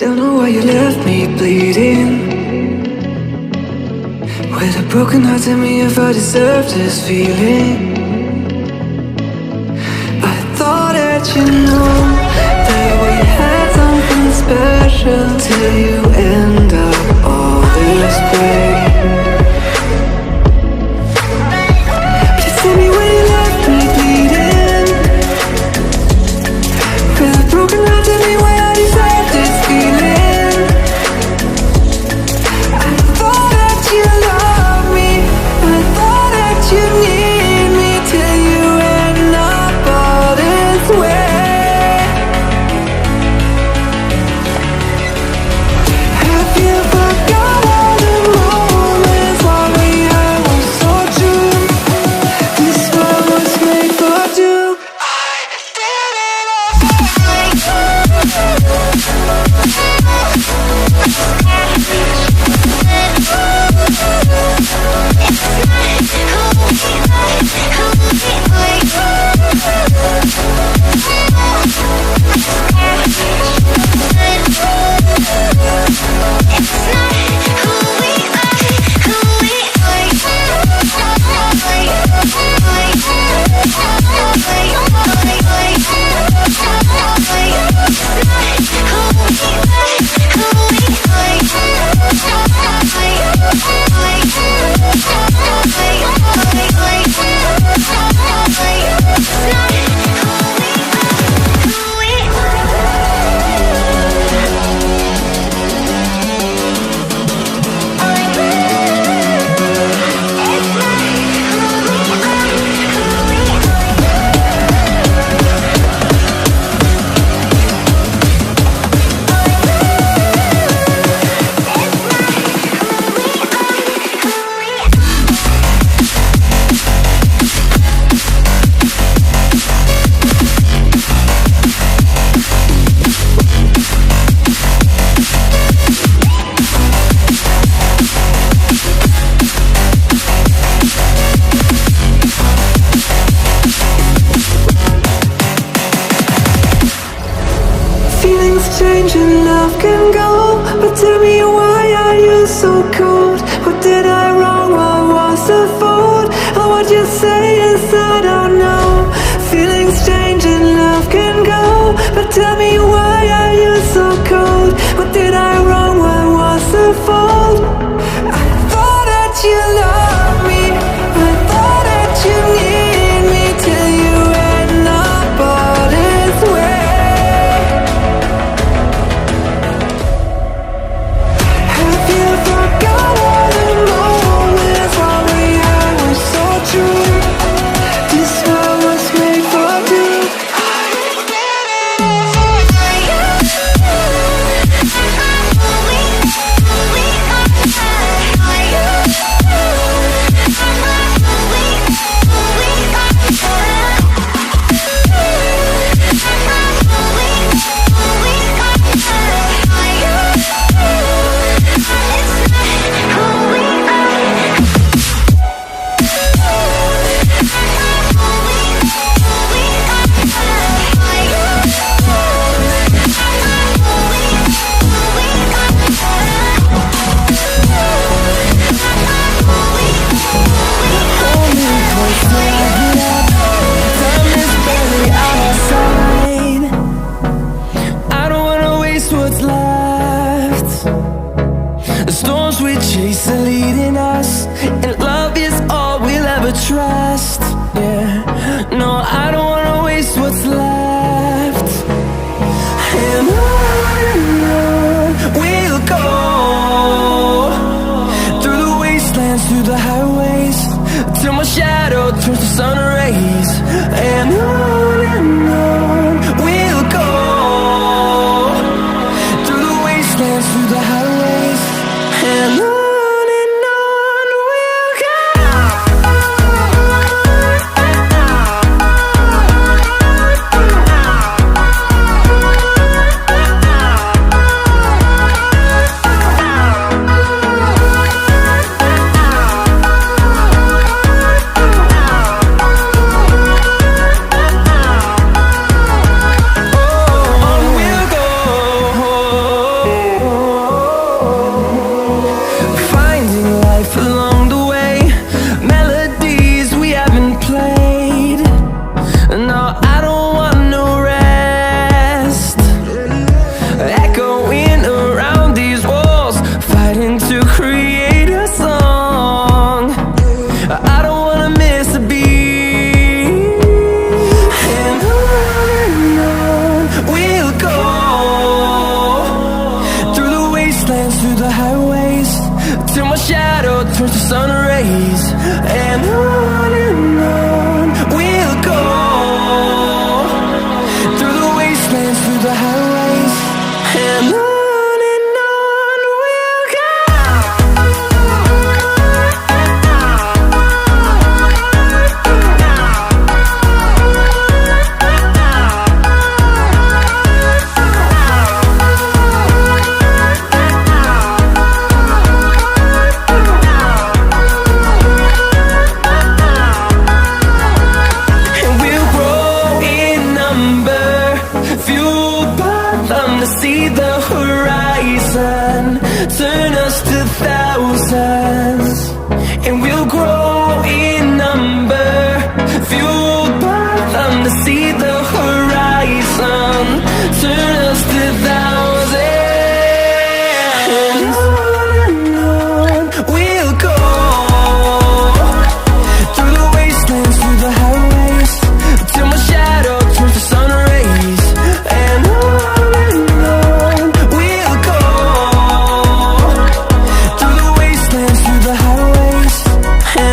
Don't know why you left me bleeding. With a broken heart, tell me if I deserve this feeling. I thought that you know that we had something special till you end up all this way. Please tell me why you left me bleeding. With a broken heart, tell me why I deserve this feeling. I thought that you loved me, I thought that you need me till you end up all this way. Have you forgot all the moments while we had was so true? This world was made for two. I did it change and love can go, but tell me why are you so cold? What did I wrong? What was the fault? Or what you say is I don't know. Feelings change and love can go, but tell me why are you so cold? What did I wrong? What was the fault? I thought that you loved me, I thought that you need me till you end up all this way. Trust, yeah. No, I don't wanna waste what's left. And on we'll go, through the wastelands, through the highways, till my shadow turns to sun rays. And on we'll go, through the wastelands, through the highways, and on sun rays. And on we'll go, through the wastelands, through the highways. And on we'll go. See the horizon, turn us to thousands, and we'll grow in number, fueled by them to see the horizon, turn us to thousands, and on we'll go, through the wastelands, through the highways, till my shadow turns to sun rays. And we'll go, through the wastelands, through the highways. And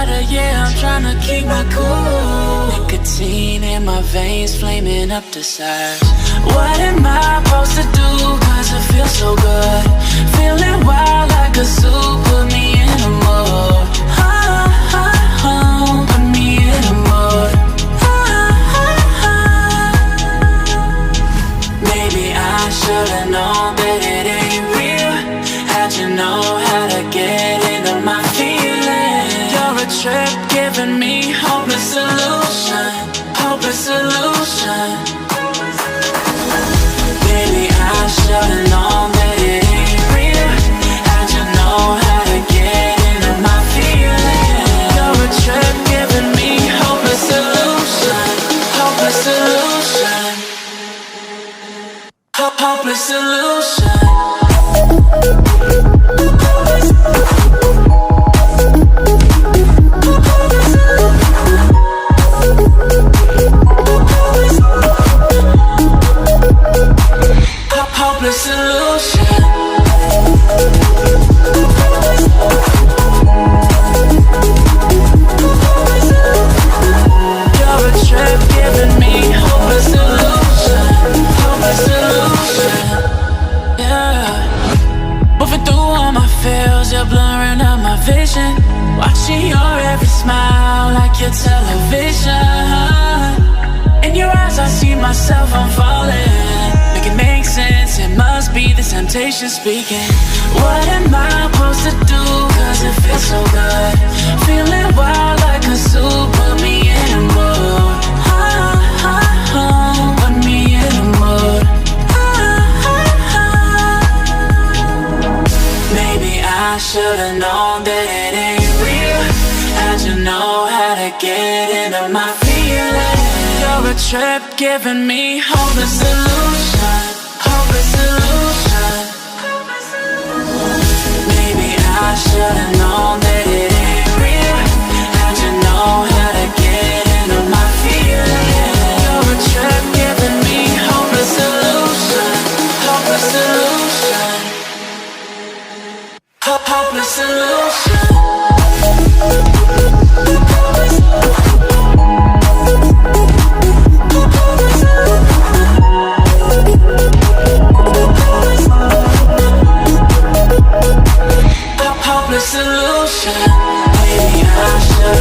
better, yeah, I'm tryna keep my cool. Nicotine in my veins, flaming up the sides. What am I supposed to do? Cause it feels so good. Feeling wild like a zoo, put me in a mood. Put me in a mood. Maybe I should've known that it ain't real. How'd you know how to get into my feelings? You're a trip giving me hopeless solution. Hopeless solution. Baby, I should've known that it ain't real. How'd you know how to get into my feelings? You're a trip giving me hopeless solution. Hopeless solution. Hopeless solution. Hopeless solution. You're a trip giving me hopeless solution. Hopeless solution. Yeah. Moving through all my feels, you're blurring out my vision. Watching your every smile like your television. In your eyes I see myself, I'm falling. Make it make sense, it must be the temptation speaking. What am I supposed to do? Cause it feels so good. Feeling wild like a zoo, put me in a mood. Put me in a mood. Maybe I should've known that it ain't real. How'd you know how to get into my feelings? You're a trip giving me hopeless solution. Hopeless solution. Maybe I should've known that it